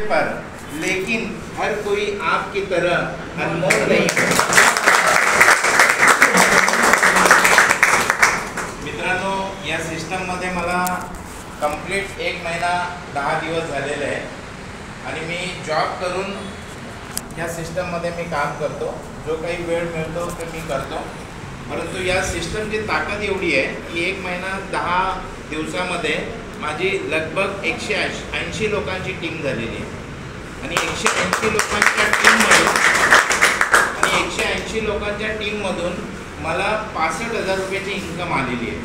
पर, लेकिन हर कोई आपकी तरह अनमोल नहीं है। मित्रांनो, या सिस्टम मध्ये मला कंप्लीट 1 महिना 10 दिवस झालेले आहे आणि मी जॉब करून या सिस्टम मध्ये मी काम करतो। जो काही वेळ मिळतो ते मी करतो, परंतु या सिस्टमची ताकद एवढी आहे की 1 महिना 10 दिवसामध्ये माझी लगभग 180 लोकांची टीम झालेली आहे आणि 180 लोकांच्या टीममधून मला 65,000 रुपयाची इन्कम आलेली आहे।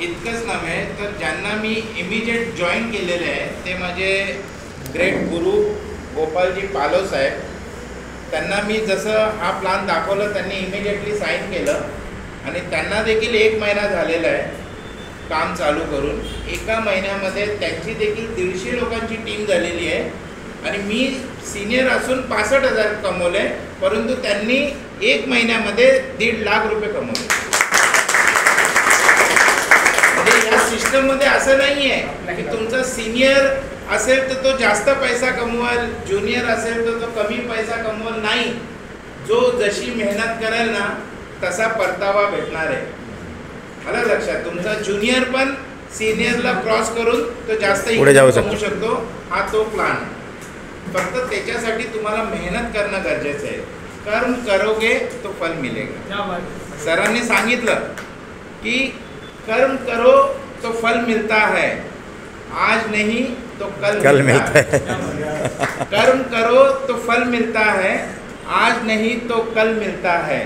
इतकंच नव्हे तर ज्यांना मी इमिजिएट जॉईन केलेले आहे ते माझे ग्रेट गुरु गोपालजी पालो साहेब। त्यांना मी जसं हा प्लान दाखवलं त्यांनी इमिजिएटली साईन केलं आणि त्यांना देखील 1 महिना झालेला आहे काम चालू करून। 1 महिन्यामध्ये त्यांची देखील 150 लोकांची टीम झालेली आहे आणि मी सिनियर असून 65,000 कमवले, परंतु त्यांनी 1 महिन्यामध्ये 1.5 लाख रुपये कमवले। म्हणजे या सिस्टम मध्ये असं नाही आहे की तुमचा सिनियर असेल तर तो जास्त पैसा कमवेल, ज्युनियर असेल तर तो कमी पैसा कमवेल, नाही। जो जशी मेहनत करेल ना तसा परतावा भेटणार आहे। मला लक्षात, तुमचा ज्युनियर पण सिनियरला क्रॉस करून तो जास्त कमवू शकतो, हा तो प्लान आहे। फक्त त्याच्यासाठी तुम्हाला मेहनत करणं गरजेचं आहे। कर्म करोगे तो फल मिलेगा। सरांनी सांगितलं की कर्म करो तो फल मिलता है, आज नहीं तो कल मिलता है। कर्म करो तो फल मिलता है, आज नहीं तो कल मिलता है।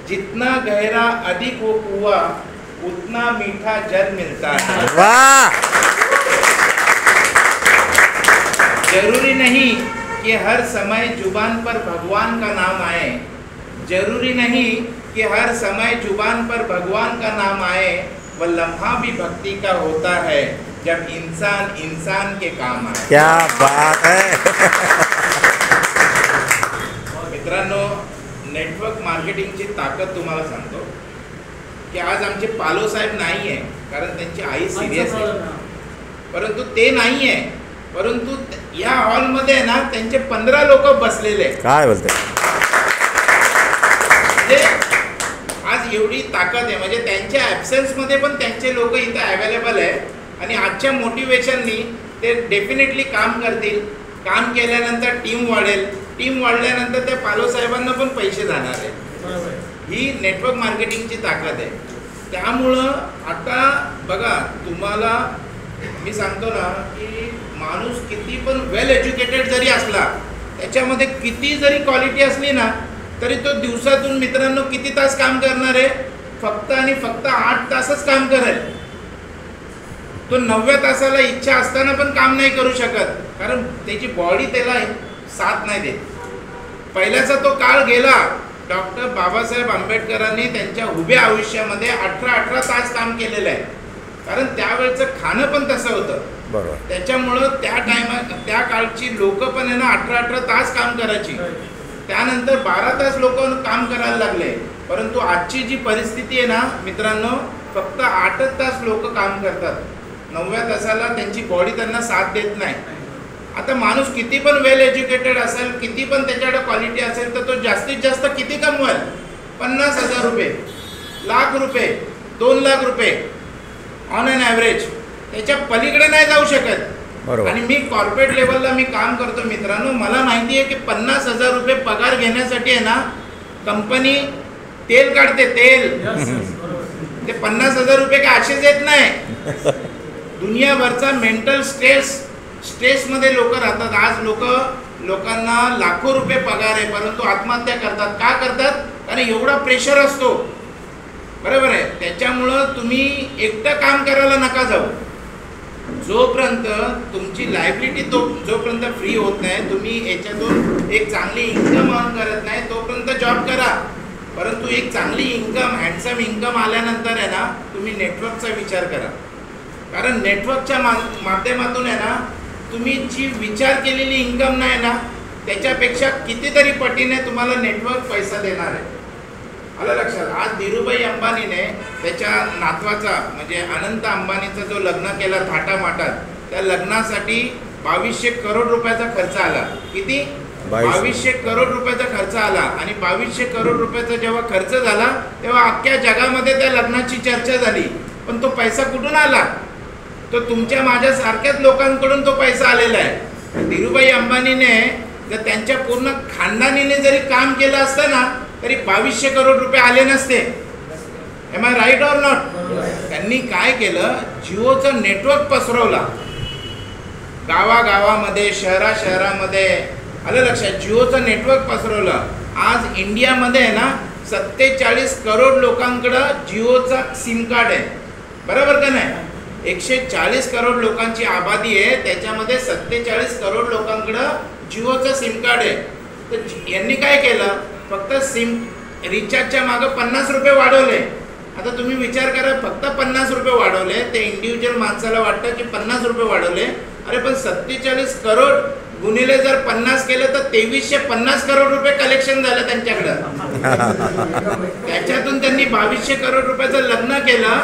जितना गहरा अधिक वो कुआं, उतना मीठा जल मिलता है। वाह! जरूरी नहीं कि हर समय जुबान पर भगवान का नाम आए, जरूरी नहीं कि हर समय जुबान पर भगवान का नाम आए। वह लम्हा भी भक्ति का होता है जब इंसान इंसान के काम आए। क्या बात है। मित्रांनो, नेटवर्क मार्केटिंगची ताकद तुम्हाला सांगतो की आज आमचे पालो साहेब नाही आहे कारण त्यांची आई सिरियस आहे, परंतु ते नाही आहे, परंतु या हॉलमध्ये ना त्यांचे 15 लोक बसलेले आहेत। काय बोलते, म्हणजे आज एवढी ताकद आहे, म्हणजे त्यांच्या ॲब्सेन्स मध्ये पण त्यांचे लोक इथे अवेलेबल आहे आणि आजच्या मोटिवेशननी ते डेफिनेटली काम करतील। काम केल्यानंतर टीम वाढेल, टीम वाढल्यानंतर त्या पालो साहेबांना पण पैसे जाणार आहे। ही नेटवर्क मार्केटिंगची ताकद आहे। त्यामुळं आता बघा, तुम्हाला मी सांगतो ना की माणूस किती पण वेल एज्युकेटेड जरी असला, त्याच्यामध्ये किती जरी क्वालिटी असली ना, तरी तो दिवसातून मित्रांनो किती तास काम करणार आहे? फक्त आणि फक्त 8 तासच काम करेल। तो 9व्या तासाला इच्छा असताना पण काम नाही करू शकत, कारण त्याची बॉडी त्याला साथ नाही देत। पहिल्याचा तो काळ गेला। डॉक्टर बाबासाहेब आंबेडकरांनी त्यांच्या उभ्या आयुष्यामध्ये 18 तास काम केलेलं आहे, कारण त्यावेळेचं खाणं पण तसं होतं। बरोबर, त्याच्यामुळं त्या काळची लोक पण आहे ना 18 तास काम करायची, त्यानंतर 12 तास लोक काम करायला लागले। परंतु आजची जी परिस्थिती आहे ना मित्रांनो, फक्त 8 तास लोक काम करतात, 9व्या तासाला त्यांची बॉडी त्यांना साथ देत नाही। आता माणूस किती पण वेल एज्युकेटेड असेल, किती पण त्याच्याकडे क्वालिटी असेल, तर तो जास्तीत जास्त किती कमवेल? 50,000 रुपये, लाख रुपये, 2 लाख रुपये ऑन एन ॲव्हरेज। त्याच्या पलीकडे नाही जाऊ शकत। आणि मी कॉर्पोरेट लेवलला मी काम करतो मित्रांनो, मला माहिती आहे की 50,000 रुपये पगार घेण्यासाठी आहे ना कंपनी तेल काढते, तेल। ते 50,000 रुपये काय असेच येत नाही। दुनियाभरचा मेंटल स्ट्रेस मध्ये लोक राहतात। आज लोकांना लाखो रुपये पगार आहे, परंतु आत्महत्या करतात। का करतात? कारण एवढा प्रेशर असतो, बरोबर आहे। त्याच्यामुळं तुम्ही एकटं काम करायला नका जाऊ। जोपर्यंत तुमची लायबिलिटी जोपर्यंत फ्री होत नाही, तुम्ही याच्यातून एक चांगली इन्कम अर्न करत नाही, तोपर्यंत जॉब करा। परंतु एक चांगली इन्कम, हँडसम इन्कम आल्यानंतर आहे ना तुम्ही नेटवर्कचा विचार करा, कारण नेटवर्कच्या माध्यमातून आहे ना तुम्ही जी विचार केलेली इन्कम नाही ना त्याच्यापेक्षा कितीतरी पटीने तुम्हाला नेटवर्क पैसा देणार आहे। आलं लक्षात? आज धीरूभाई अंबानीने त्याच्या नातवाचा म्हणजे अनंत अंबानीचा जो लग्न केला थाटामाटात, त्या लग्नासाठी 2200 करोड रुपयाचा खर्च आला. किती? 2200 करोड रुपयाचा खर्च आला. आणि 2200 करोड रुपयाचा जेव्हा खर्च झाला तेव्हा अख्ख्या जगामध्ये त्या लग्नाची चर्चा झाली. पण तो पैसा कुठून आला? तो तुमच्या माझ्या सारख्याच लोकांकडून तो पैसा आलेला आहे. धीरूभाई अंबानीने जर त्यांच्या पूर्ण खानदानीने जरी काम केलं असतं ना तरी 2200 करोड रुपये आले नसते. Am I right or not? त्यांनी काय केलं, जिओचं नेटवर्क पसरवला गावागावामध्ये, शहरामध्ये. आलं लक्षात? जिओचं नेटवर्क पसरवलं. आज इंडियामध्ये ना 47 करोड लोकांकडं जिओचा सिम कार्ड आहे. बरोबर का नाही? 140 करोड लोकांची आबादी आहे, त्याच्यामध्ये 47 करोड लोकांकडं जिओचं सिम कार्ड आहे. तर यांनी काय केलं, फक्त सिम रिचार्जच्या मागं 50 रुपये वाढवले. आता तुम्ही विचार करा, फक्त 50 रुपये वाढवले. ते इंडिव्हिज्युअल माणसाला वाटतं की 50 रुपये वाढवले. अरे पण 47 करोड गुणिले जर 50 केलं तर 2350 करोड रुपये कलेक्शन झालं त्यांच्याकडं. त्याच्यातून त्यांनी 2200 करोड रुपयाचं लग्न केलं,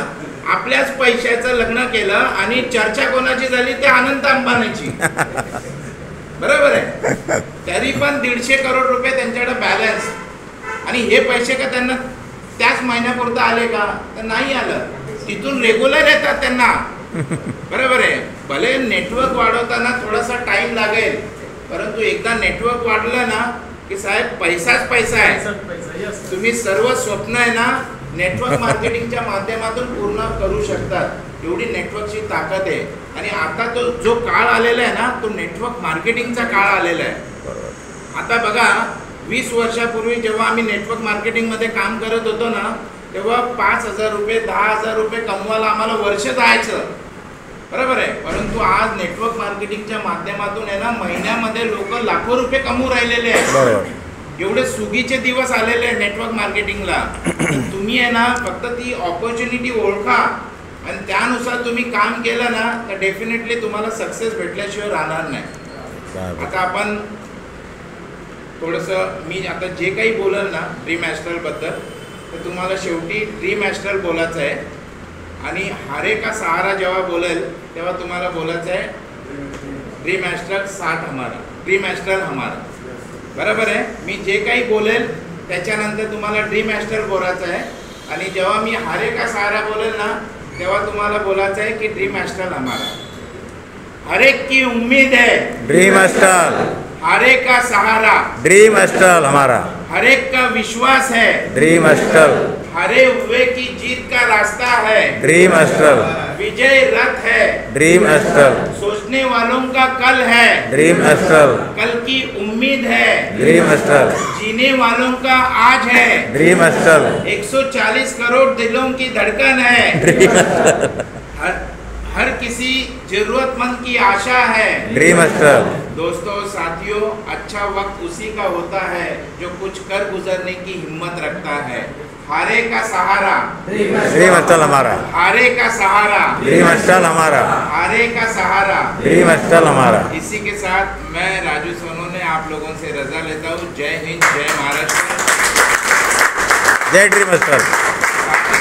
आपल्याच पैशाचं लग्न केलं. आणि चर्चा कोणाची झाली? ते अनंत अंबानीची. बरोबर आहे? तरी पण 150 करोड रुपये त्यांच्याकडे बॅलन्स. आणि हे पैसे का त्यांना त्याच महिन्यापुरतं आले का? तर नाही आलं. तिथून रेग्युलर येतात त्यांना. बरोबर आहे? भले नेटवर्क वाढवताना थोडासा टाइम लागेल, परंतु एकदा नेटवर्क वाढलं ना की साहेब पैसाच पैसा आहे. तुम्ही सर्व स्वप्न आहे ना नेटवर्क मार्केटिंगच्या माध्यमातून पूर्ण करू शकतात. एवढी नेटवर्कची ताकद आहे. आणि आता तो जो काळ आलेला आहे ना तो नेटवर्क मार्केटिंगचा काळ आलेला आहे. आता बघा, 20 वर्षापूर्वी जेव्हा आम्ही नेटवर्क मार्केटिंगमध्ये काम करत होतो ना तेव्हा 5000 रुपये 10,000 रुपये कमवायला आम्हाला वर्ष जायचं. बरोबर आहे? परंतु आज नेटवर्क मार्केटिंगच्या माध्यमातून आहे ना महिन्यामध्ये लोक लाखो रुपये कमवू राहिलेले आहेत. एवढे सुगीचे दिवस आलेले आहेत नेटवर्क मार्केटिंगला. तुम्ही आहे ना फक्त ती ऑपॉर्च्युनिटी ओळखा आणि त्यानुसार तुम्ही काम केलं ना तर डेफिनेटली तुम्हाला सक्सेस भेटल्याशिवाय राहणार नाही. आता आपण थोडंसं मी आता जे काही बोलल ना ड्रीम ॲस्ट्रलबद्दल तर तुम्हाला शेवटी ड्रीम ॲस्ट्रल बोलायचं आहे. आणि हारे का सहारा जेव्हा बोलेल तेव्हा तुम्हाला बोलायचं आहे ड्रीम ॲस्ट्रल साथ हमारा, ड्रीम ॲस्ट्रल हमारा. बरोबर आहे? मी जे काही बोलेल त्याच्यानंतर तुम्हाला ड्रीम ॲस्ट्रल बोलायचं आहे. आणि जेव्हा मी हारे का सहारा बोलेल ना तेव्हा तुम्हाला बोलायचं आहे की ड्रीम ॲस्ट्रल हमारा. हर एक की उम्मीद है ड्रीम ॲस्ट्रल, हर एक का सहारा ड्रीम ॲस्ट्रल हमारा, हर एक का विश्वास है ड्रीम ॲस्ट्रल, हारे हुए की जीत का रास्ता है ड्रीम ॲस्ट्रल, विजय रथ है ड्रीम ॲस्ट्रल, सोचने वालों का कल है ड्रीम ॲस्ट्रल, कल की उम्मीद है ड्रीम ॲस्ट्रल, जीने वालों का आज है ड्रीम ॲस्ट्रल, 140 करोड़ दिलों की धड़कन है हर किसी जरूरतमंद की आशा है ड्रीम ॲस्ट्रल. दोस्तों साथियों, अच्छा वक्त उसी का होता है जो कुछ कर गुजरने की हिम्मत रखता है. हारे का सहारा ड्रीम ॲस्ट्रल हमारा, हारे का सहारा ड्रीम ॲस्ट्रल हमारा, हारे का सहारा ड्रीम ॲस्ट्रल हमारा. इसी के साथ मैं राजू सोनोने आप लोगों से रजा लेता हूँ. जय हिंद, जय महाराष्ट्र, जय ड्रीम ॲस्ट्रल.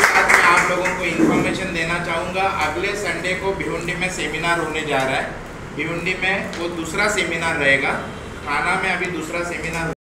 साथ में आप लोगों को इन्फॉर्मेशन देना चाहूँगा. अगले संडे को भिवंडी में सेमिनार होने जा रहा है. भिवंडी में वो दूसरा सेमिनार रहेगा. थाना में अभी दूसरा सेमिनार